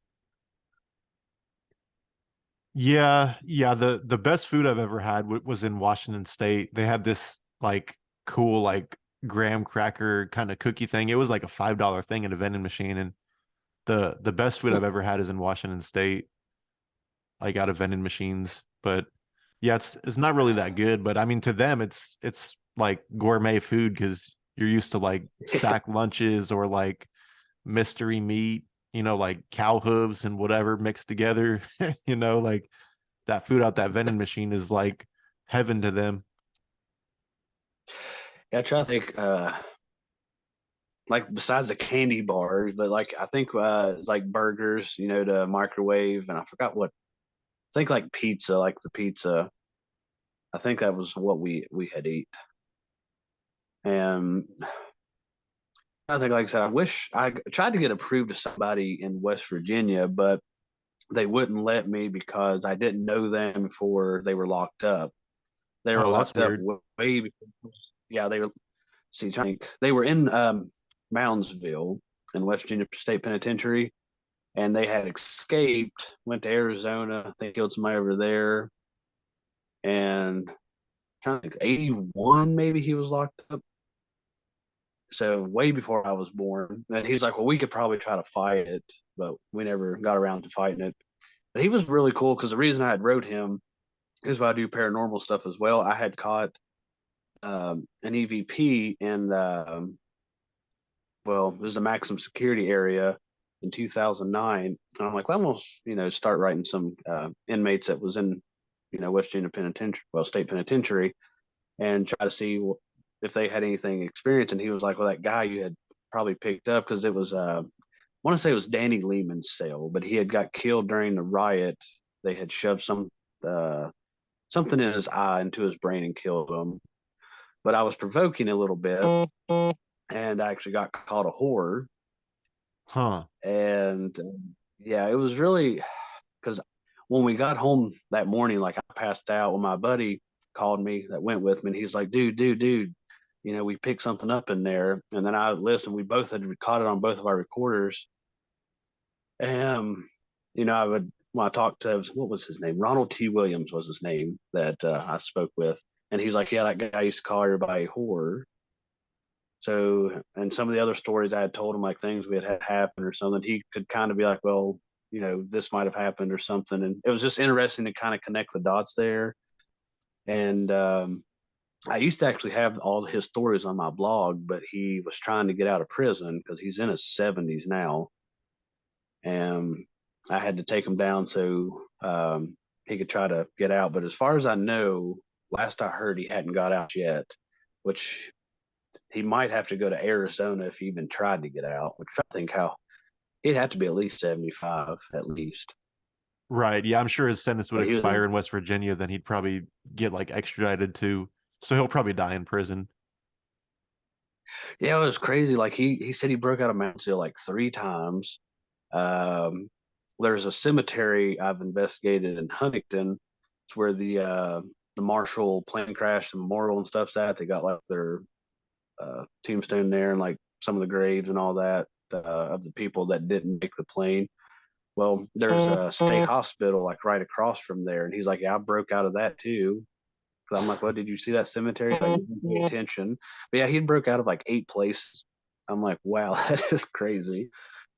Yeah, yeah. The best food I've ever had was in Washington State. They had this like cool like graham cracker kind of cookie thing. It was like a $5 thing in a vending machine, and the best food I've ever had is in Washington State, like out of vending machines. But yeah, it's not really that good. But I mean, to them, it's like gourmet food because you're used to like sack lunches or like mystery meat, like cow hooves and whatever mixed together. Like that food out that vending machine is like heaven to them. Yeah, I try to think, like besides the candy bars, but like I think it's like burgers, to microwave, and I forgot what. I think like pizza, like the pizza. I think that was what we had eat. And I think, like I said, I wish I tried to get approved to somebody in West Virginia, but they wouldn't let me because I didn't know them before they were locked up. They were Oh, that's locked up weird. way before. Yeah, they were. See, I think they were in Moundsville in West Virginia State Penitentiary, and they had escaped, went to Arizona. They killed somebody over there, and trying to think, 81 maybe he was locked up. So way before I was born. And he's like, well, we could probably try to fight it, but we never got around to fighting it. But he was really cool because the reason I had wrote him is why I do paranormal stuff as well. I had caught an EVP in well, it was a maximum security area in 2009. And I'm like, well, I'm gonna, start writing some inmates that was in, West Virginia Penitentiary, well, state penitentiary, and try to see if they had anything experience. And he was like, well, that guy you had probably picked up because it was, I want to say it was Danny Lehman's cell, but he had got killed during the riot. They had shoved something in his eye into his brain and killed him. But I was provoking a little bit, and I actually got caught a horror. Huh. And yeah, it was really because when we got home that morning, like I passed out when my buddy called me that went with me, and he's like, dude, we picked something up in there. And then I listened, we both had caught it on both of our recorders. And, I would, when I talked to, what was his name? Ronald T. Williams was his name that I spoke with. And he's like, yeah, that guy used to call everybody whore. So, and some of the other stories I had told him, like things we had happened or something, he could kind of be like, well, this might have happened or something. And it was just interesting to kind of connect the dots there. And I used to actually have all his stories on my blog, but he was trying to get out of prison because he's in his 70s now. And I had to take him down so he could try to get out. But as far as I know, last I heard, he hadn't got out yet, which he might have to go to Arizona if he even tried to get out, which I think he'd have to be at least 75 at least. Right. Yeah, I'm sure his sentence would But he was, expire in West Virginia, then he'd probably get like extradited too. So he'll probably die in prison. yeah, it was crazy. Like he said he broke out of Mountain like 3 times. Um, there's a cemetery I've investigated in Huntington. It's where the Marshall plane crash memorial and stuff's at. They got like their tombstone there and like some of the graves and all that of the people that didn't make the plane. Well, there's a state hospital like right across from there, and he's like, "Yeah, I broke out of that too." Because I'm like, "Well, did you see that cemetery? Like, you didn't pay attention." But yeah, he broke out of like 8 places. I'm like, "Wow, that is crazy."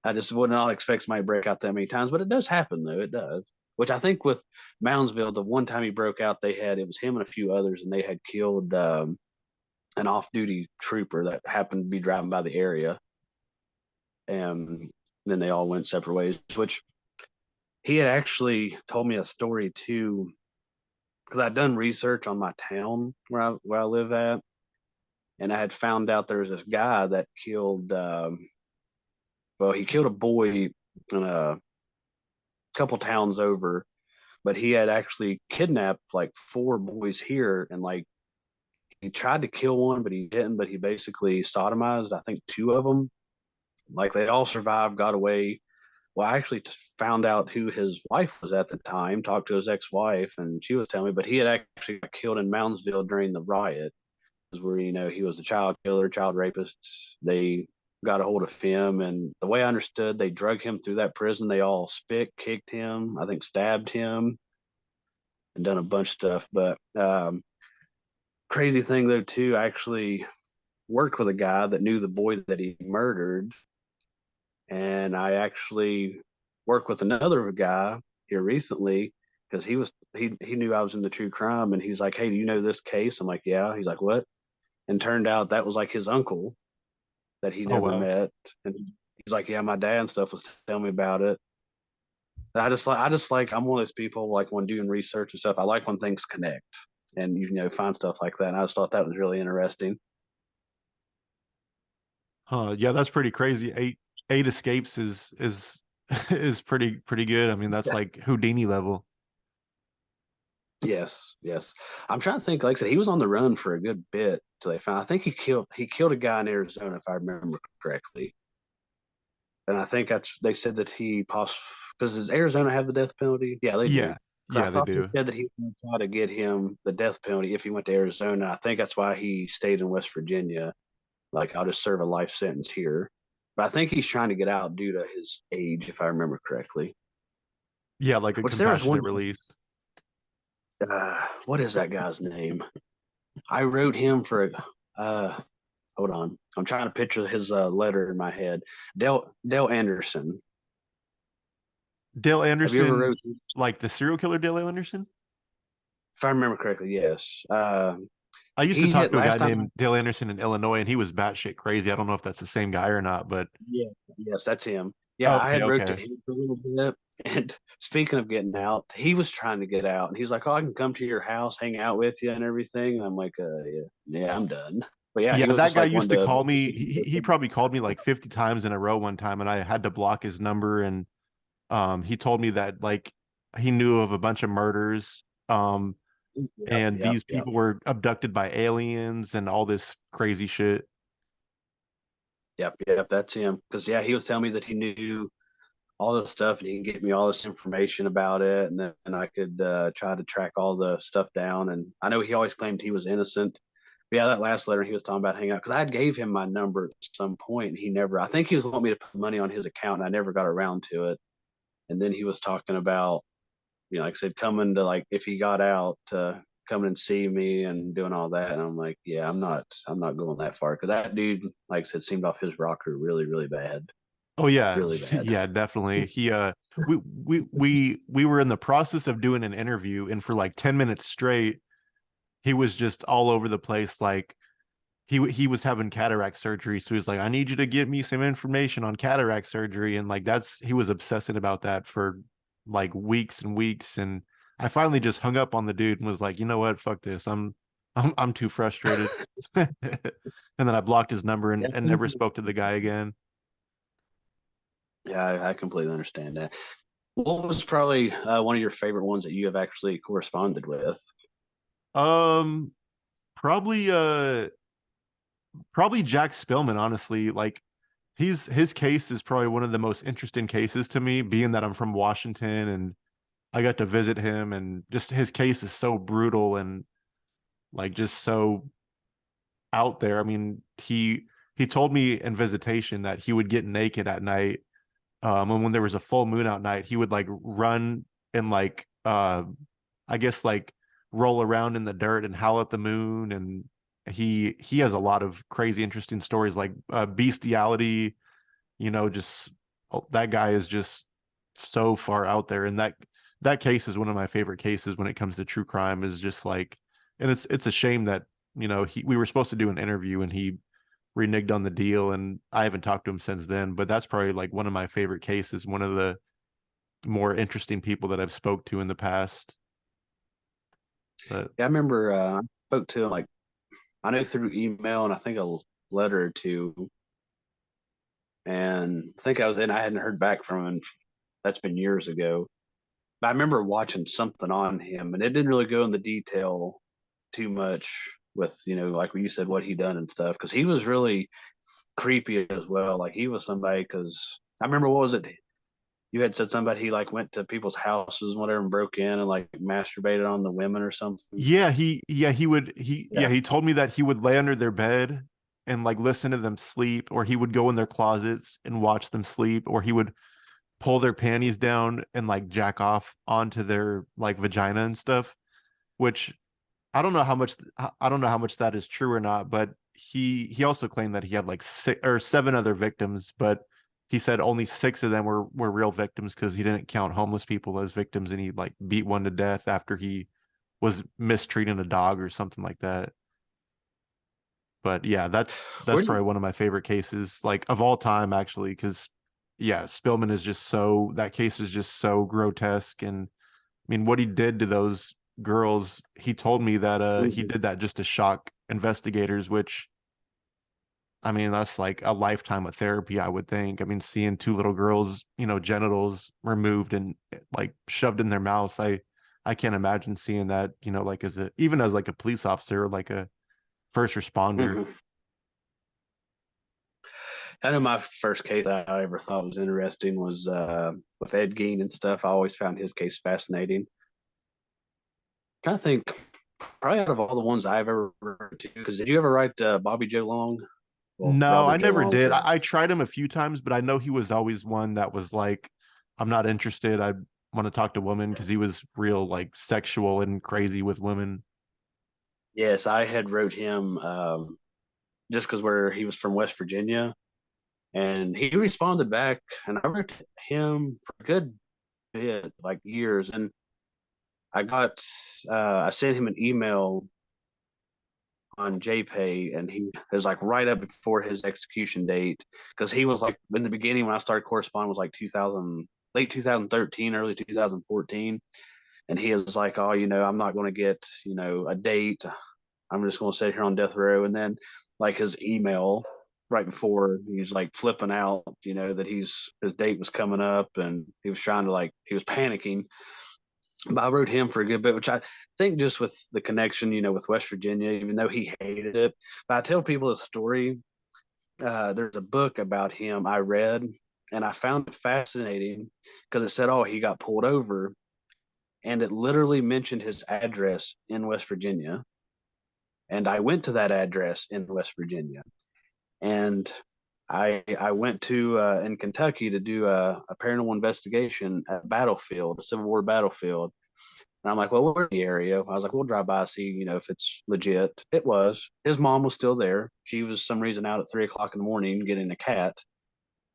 I just would not expect somebody to break out that many times, but it does happen though. It does. Which I think with Moundsville, the one time he broke out, it was him and a few others, and they had killed an off-duty trooper that happened to be driving by the area, and then they all went separate ways. Which he had actually told me a story too, because I'd done research on my town where I live at, and I had found out there was this guy that killed. Well, he killed a boy in a couple towns over, but he had actually kidnapped like 4 boys here, and like he tried to kill one, but he didn't. But he basically sodomized, I think, 2 of them. Like they all survived, got away. Well, I actually found out who his wife was at the time, talked to his ex-wife, and she was telling me, but he had actually got killed in Moundsville during the riot, where, he was a child killer, child rapist. They got a hold of him, and the way I understood, they drug him through that prison. They all spit, kicked him, I think stabbed him, and done a bunch of stuff. But crazy thing though, too, I actually worked with a guy that knew the boy that he murdered, and I actually worked with another guy here recently because he knew I was in the true crime, and he's like, "Hey, do you know this case?" I'm like, "Yeah." He's like, "What?" And turned out that was like his uncle that he Oh never wow. met, and he's like, "Yeah, my dad and stuff was telling me about it." And I just like I'm one of those people like when doing research and stuff. I like when things connect and find stuff like that. And I just thought that was really interesting. Huh. Yeah, that's pretty crazy. Eight escapes is is pretty good. I mean, that's Yeah. like Houdini level. Yes, yes. I'm trying to think. Like I said, he was on the run for a good bit till they found. I think he killed a guy in Arizona, if I remember correctly. And I think they said that he possibly, because does Arizona have the death penalty? Yeah, they do. Yeah. Because Yeah, I they thought they do. said that he was going to try to get him the death penalty if he went to Arizona. I think that's why he stayed in West Virginia. Like, I'll just serve a life sentence here. But I think he's trying to get out due to his age, if I remember correctly. Yeah, like a Which there was one, compassionate release. what is that guy's name? I wrote him for uh, hold on. I'm trying to picture his letter in my head. Dale Anderson. Dale Have you ever Anderson, wrote? like the serial killer Dale Anderson? If I remember correctly, yes. I used to He talk hit to a guy last time. named Dale Anderson in Illinois, and he was batshit crazy. I don't know if that's the same guy or not, but Yeah, yes, that's him. Yeah, I okay, had wrote to okay. him for a little bit. And speaking of getting out, he was trying to get out, and he's like, "Oh, I can come to your house, hang out with you, and everything." And I'm like, yeah, yeah, I'm done." But yeah, Yeah, he that was guy like used one to to. call me. He probably called me like 50 times in a row one time, and I had to block his number. And he told me that like he knew of a bunch of murders, Yep, and yep, these yep, people were abducted by aliens and all this crazy shit. yep, yep. That's him. Because yeah, he was telling me that he knew all this stuff, and he can get me all this information about it, and then I could try to track all the stuff down. And I know he always claimed he was innocent. But yeah, that last letter he was talking about hanging out because I gave him my number at some point, and he never. I think he was wanting me to put money on his account, and I never got around to it. And then he was talking about, like I said, coming to like if he got out to coming and see me and doing all that. And I'm like, yeah, I'm not going that far because that dude, like I said, seemed off his rocker really, really bad, Oh yeah, really bad. yeah, definitely. He we were in the process of doing an interview, and for like 10 minutes straight, he was just all over the place. Like he was having cataract surgery, so he's like, I need you to get me some information on cataract surgery, and like that's he was obsessing about that for like weeks and weeks. And I finally just hung up on the dude and was like, you know what, fuck this, I'm too frustrated. And then I blocked his number and never spoke to the guy again. Yeah, I completely understand that. What was probably one of your favorite ones that you have actually corresponded with? um probably probably Jack Spillman, honestly. Like his case is probably one of the most interesting cases to me, being that I'm from Washington and I got to visit him, and just his case is so brutal and like just so out there. I mean, he told me in visitation that he would get naked at night. And when there was a full moon out night, he would like run and like I guess like roll around in the dirt and howl at the moon. And he has a lot of crazy, interesting stories like bestiality. Just that guy is just so far out there, and that case is one of my favorite cases when it comes to true crime. Is just like, and it's a shame that we were supposed to do an interview and he reneged on the deal, and I haven't talked to him since then. But that's probably like one of my favorite cases, one of the more interesting people that I've spoke to in the past. But Yeah, I remember I spoke to him like I know through email and I think a letter or two, and I think I hadn't heard back from him. That's been years ago. But I remember watching something on him, and it didn't really go into detail too much with like what you said, what he done and stuff, because he was really creepy as well. Like he was somebody because I remember what was it? You had said somebody he like went to people's houses and whatever and broke in and like masturbated on the women or something. he told me that he would lay under their bed and like listen to them sleep, or he would go in their closets and watch them sleep, or he would pull their panties down and like jack off onto their like vagina and stuff, which I don't know how much that is true or not. But he also claimed that he had like six or seven other victims, but he said only six of them were real victims because he didn't count homeless people as victims, and he like beat one to death after he was mistreating a dog or something like that. But yeah, that's Where do probably one of my favorite cases, like of all time, actually, because yeah, Spillman is just so that case is just so grotesque. And I mean, what he did to those girls, he told me that he you did that just to shock investigators, which I mean, that's like a lifetime of therapy, I would think. I mean, seeing two little girls, genitals removed and like shoved in their mouths, I can't imagine seeing that, like as a even as like a police officer or like a first responder. Mhm. I know my first case that I ever thought was interesting was with Ed Gein and stuff. I always found his case fascinating. Trying to think, probably out of all the ones I've ever read to, because did you ever write Bobby Joe Long? Well, No, I Robert Joe never Long did. for I tried him a few times, but I know he was always one that was like, I'm not interested. I want to talk to women because he was real like sexual and crazy with women. yes, I had wrote him just because where he was from West Virginia, and he responded back, and I wrote to him for a good bit, like years, and I got I sent him an email on JPay, and he was like right up before his execution date, because he was like in the beginning when I started corresponding was like 2000, late 2013, early 2014, and he was like, oh, I'm not going to get a date. I'm just going to sit here on death row. And then like his email right before he was like flipping out, that his date was coming up, and he was trying to he was panicking. But I wrote him for a good bit, which I think just with the connection, with West Virginia, even though he hated it. But I tell people a story. There's a book about him I read, and I found it fascinating because it said, oh, he got pulled over, and it literally mentioned his address in West Virginia. And I went to that address in West Virginia, and I went to in Kentucky to do a paranormal investigation at Battlefield, a Civil War battlefield. And I'm like, well, we're in the area. I was like, we'll drive by, see, if it's legit. It was. His mom was still there. She was some reason out at 3 o'clock in the morning getting a cat.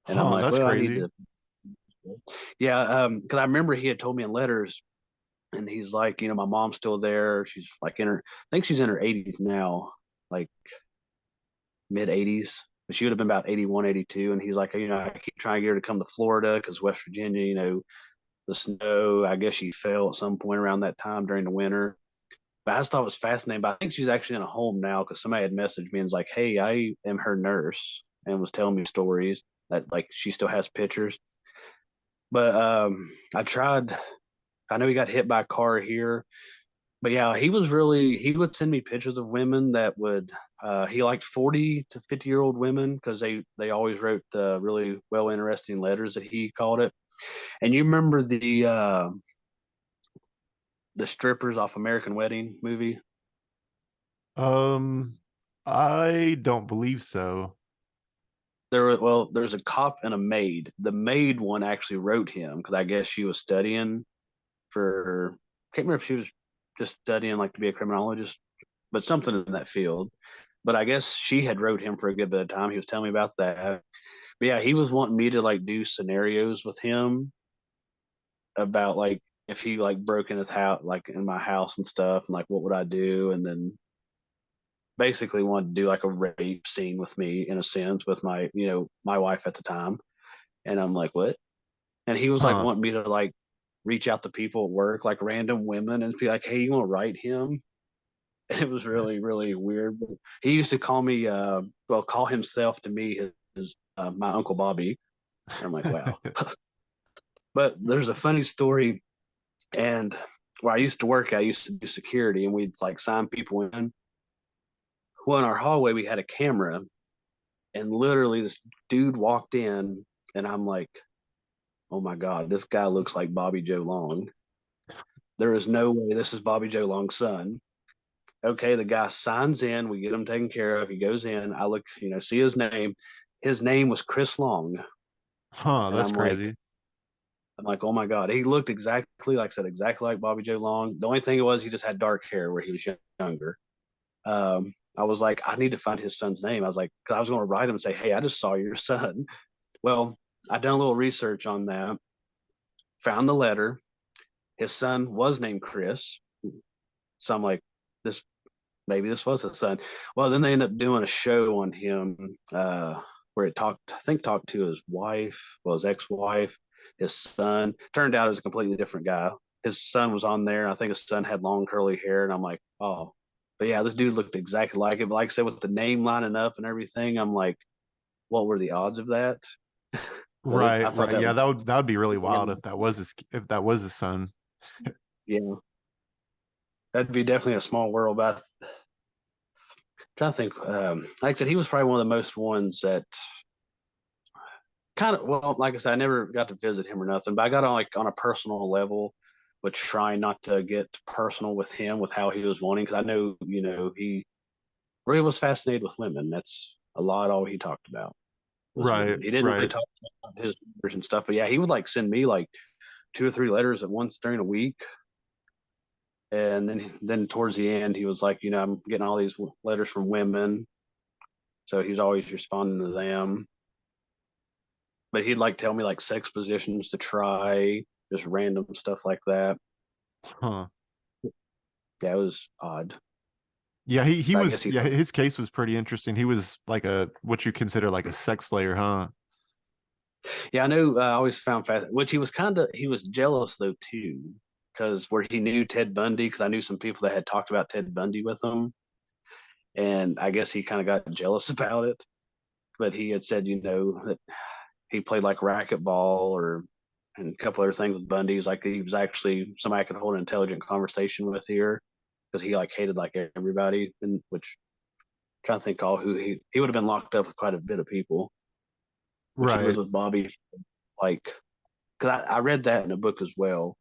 And I'm Huh, like, that's well, I need crazy. to, yeah, because I remember he had told me in letters, and he's like, my mom's still there. She's like I think she's in her 80s now, like mid 80s. But she would have been about 81, 82. And he's like, I keep trying to get her to come to Florida because West Virginia, the snow. I guess she fell at some point around that time during the winter. But I just thought it was fascinating. But I think she's actually in a home now because somebody had messaged me and was like, hey, I am her nurse, and was telling me stories that like she still has pictures. But I tried. I know he got hit by a car here, but yeah, he would send me pictures of women that would he liked 40 to 50-year-old women because they always wrote really well interesting letters that he called it. And you remember the strippers off American Wedding movie? Um, I don't believe so. There's a cop and a maid. The maid one actually wrote him because I guess she was studying for, can't remember if she was just studying like to be a criminologist, but something in that field. But I guess she had wrote him for a good bit of time. He was telling me about that. But yeah, he was wanting me to like do scenarios with him about like if he like broke in his house, like in my house and stuff, and like what would I do, and then basically wanted to do like a rape scene with me in a sense with my my wife at the time. And I'm like, what? And he was like Huh. wanting me to like reach out to people at work, like random women, and be like, hey, you want to write him? It was really, really weird. He used to call me, call himself to me his my Uncle Bobby. And I'm like, wow. But there's a funny story. And where I used to work, I used to do security, and we'd like sign people in. Well, in our hallway, we had a camera, and literally this dude walked in, and I'm like, oh my God, this guy looks like Bobby Joe Long. There is no way this is Bobby Joe Long's son. Okay, the guy signs in, we get him taken care of. He goes in, I look, see his name. His name was Chris Long. Huh, And that's crazy. I'm like, oh my God. He looked exactly like I said, exactly like Bobby Joe Long. The only thing it was he just had dark hair where he was younger. I was like, I need to find his son's name. I was like, because I was going to write him and say, hey, I just saw your son. Well, I done a little research on that, found the letter. His son was named Chris. So I'm like, this maybe this was his son. Well, then they ended up doing a show on him where it talked to his wife, well, his ex-wife, his son. Turned out it was a completely different guy. His son was on there. And I think his son had long curly hair, and I'm like, oh, but yeah, this dude looked exactly like it. But like I said, with the name lining up and everything, I'm like, what were the odds of that? But Right, I thought right. that Yeah, was, that would be really yeah, wild if that was his son. yeah, that'd be definitely a small world. But I'm trying to think, like I said, he was probably one of the most ones that kind of, well, like I said, I never got to visit him or nothing, but I got on like on a personal level, but trying not to get personal with him with how he was wanting, because I know he really was fascinated with women. That's a lot all he talked about was Right, women. He didn't really right. talk about his numbers and stuff, but yeah, he would like send me like 2 or 3 letters at once during a week. And then towards the end, he was like, I'm getting all these letters from women. So he's always responding to them. But he'd like tell me like sex positions to try, just random stuff like that. Huh. Yeah, it was odd. Yeah, he But I guess was, he's yeah, his case was pretty interesting. He was like a what you consider like a sex slayer, huh? yeah, I know. I always found fast, which he was jealous though too, because where he knew Ted Bundy, because I knew some people that had talked about Ted Bundy with him, and I guess he kind of got jealous about it. But he had said, that he played like racquetball or and a couple other things with Bundy. He's like he was actually somebody I could hold an intelligent conversation with here because he like hated like everybody, and which I'm trying to think all who he would have been locked up with quite a bit of people, which he was Right. with Bobby. Like, because I read that in a book as well.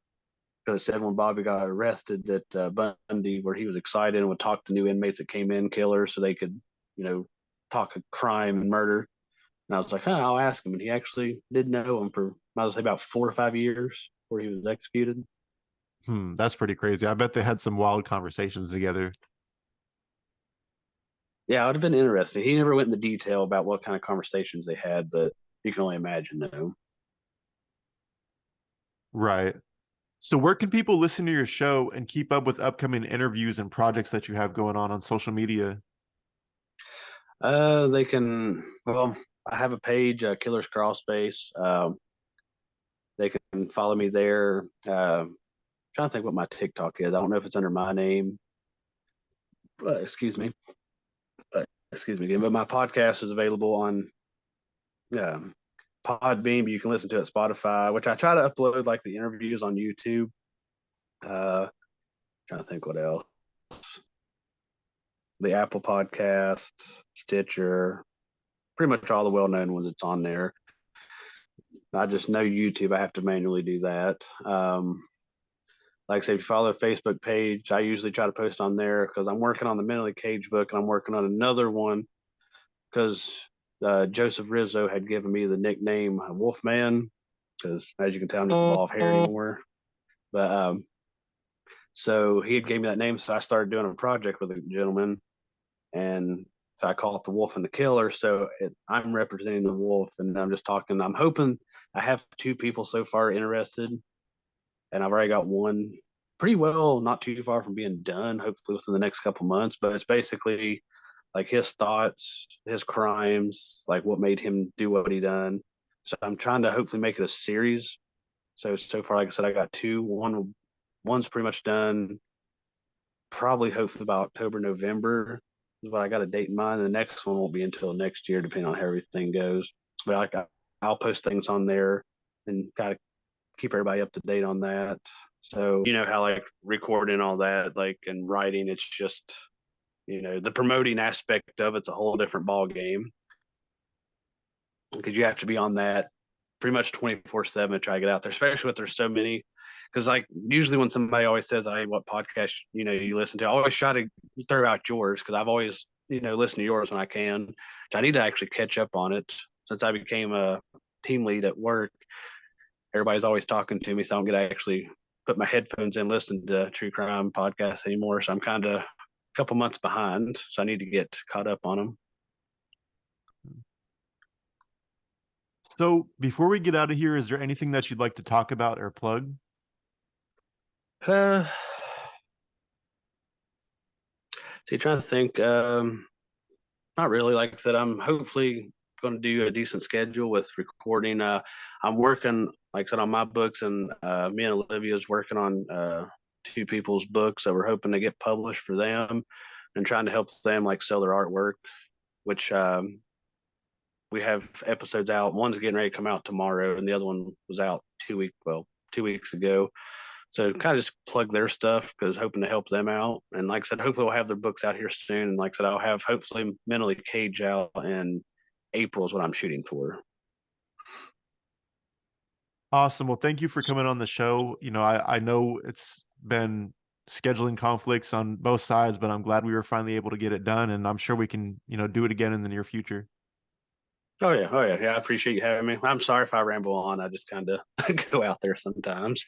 Because it said when Bobby got arrested that Bundy, where he was excited and would talk to new inmates that came in, killers, so they could, talk crime and murder. And I was like, I'll ask him. And he actually did know him for, I would say, about 4 or 5 years before he was executed. That's pretty crazy. I bet they had some wild conversations together. Yeah, it would have been interesting. He never went into detail about what kind of conversations they had, but you can only imagine, though. Right. So where can people listen to your show and keep up with upcoming interviews and projects that you have going on social media? They can, well, I have a page, Killers Crawlspace. They can follow me there. Trying to think what my TikTok is. I don't know if it's under my name. Excuse me. Excuse me again. But my podcast is available on um, Podbeam. But you can listen to it Spotify, which I try to upload like the interviews on YouTube. Trying to think what else. The Apple Podcast, Stitcher, pretty much all the well-known ones. It's on there. I just know YouTube. I have to manually do that. Like I said, if you follow a Facebook page, I usually try to post on there because I'm working on the mentally caged book and I'm working on another one because Joseph Rizzo had given me the nickname Wolfman because, as you can tell, I'm just a ball of hair anymore. But so he had gave me that name, so I started doing a project with a gentleman, and so I call it the Wolf and the Killer. So I'm representing the wolf, and I'm just talking. I'm hoping I have 2 people so far interested, and I've already got one pretty well, not too far from being done. Hopefully within the next couple months. But it's basically like his thoughts, his crimes, like what made him do what he done. So I'm trying to hopefully make it a series. So far, like I said, I got two. One's pretty much done. Probably hopefully about October, November is what I got a date in mind. The next one won't be until next year, depending on how everything goes. But I'll post things on there and kind of keep everybody up to date on that. So you know how like recording all that, like and writing, it's just the promoting aspect of it's a whole different ball game because you have to be on that pretty much 24/7 to try to get out there, especially if there's so many. Because like usually when somebody always says, "Hey, what podcast you listen to?" I always try to throw out yours because I've always listened to yours when I can. I need to actually catch up on it since I became a team lead at work. Everybody's always talking to me, so I don't get to actually put my headphones in, listen to true crime podcasts anymore. So I'm kind of a couple months behind. So I need to get caught up on them. So before we get out of here, is there anything that you'd like to talk about or plug? Uh, so you're trying to think. Not really. Like I said, I'm hopefully going to do a decent schedule with recording. I'm working, like I said, on my books, and me and Olivia's working on 2 people's books that we're hoping to get published for them, and trying to help them like sell their artwork. Which we have episodes out. One's getting ready to come out tomorrow, and the other one was out 2 weeks ago. So kind of just plug their stuff because hoping to help them out. And like I said, hopefully we'll have their books out here soon. And like I said, I'll have hopefully Mentally Cage out in April is what I'm shooting for. Awesome. Well, thank you for coming on the show. I know it's been scheduling conflicts on both sides, but I'm glad we were finally able to get it done, and I'm sure we can, do it again in the near future. Oh yeah, oh yeah, yeah. I appreciate you having me. I'm sorry if I ramble on. I just kind of go out there sometimes.